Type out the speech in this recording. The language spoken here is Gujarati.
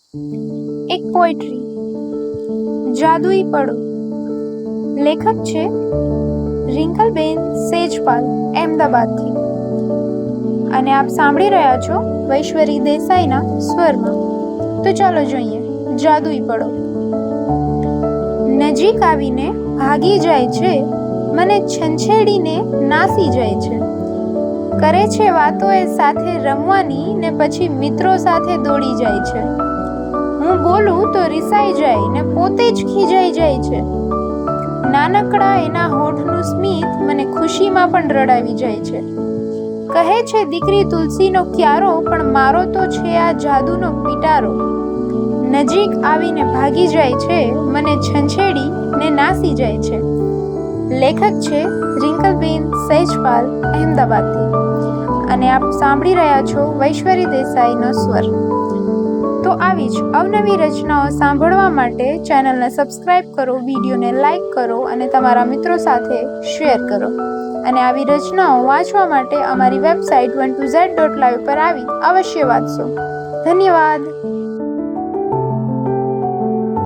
એક પોએટ્રી, જાદુઈ પડો. લેખક છે રિંકલબેન સેજપાલ, અહેમદાબાદથી. અને આપ સાંભળી રહ્યા છો વૈશ્વરી દેસાઈના સ્વરમાં. તો ચાલો જોઈએ જાદુઈ પડો. નજીક આવીને ભાગી જાય છે, મને છંછેડીને નાસી જાય છે. કરે છે વાતો એ સાથે રમવાની ને પછી મિત્રો સાથે દોડી જાય છે. હું બોલું તો રિસાઈ જાય ને પોતે જ ખીજાઈ જાય છે. નાનકડા એના હોઠનું સ્મિત મને ખુશીમાં પણ રડાવી જાય છે. કહે છે દીકરી તુલસીનો ક્યારો, પણ મારો તો છે આ જાદુનો પિટારો. નજીક આવીને ભાગી જાય છે, મને છંછેડી ને નાસી જાય છે. લેખક છે રિંકલબેન સેજપાલ, અહેમદાબાદથી. અને આપ સાંભળી રહ્યા છો વૈશ્વરી દેસાઈનો સ્વર. તો આવી જ અવનવી રચનાઓ સાંભળવા માટે ચેનલને સબસ્ક્રાઇબ કરો, વિડીયોને લાઈક કરો અને તમારા મિત્રો સાથે શેર કરો. અને આવી રચનાઓ વાંચવા માટે અમારી વેબસાઇટ 12z.live પર આવી અવશ્ય વાંચશો. ધન્યવાદ.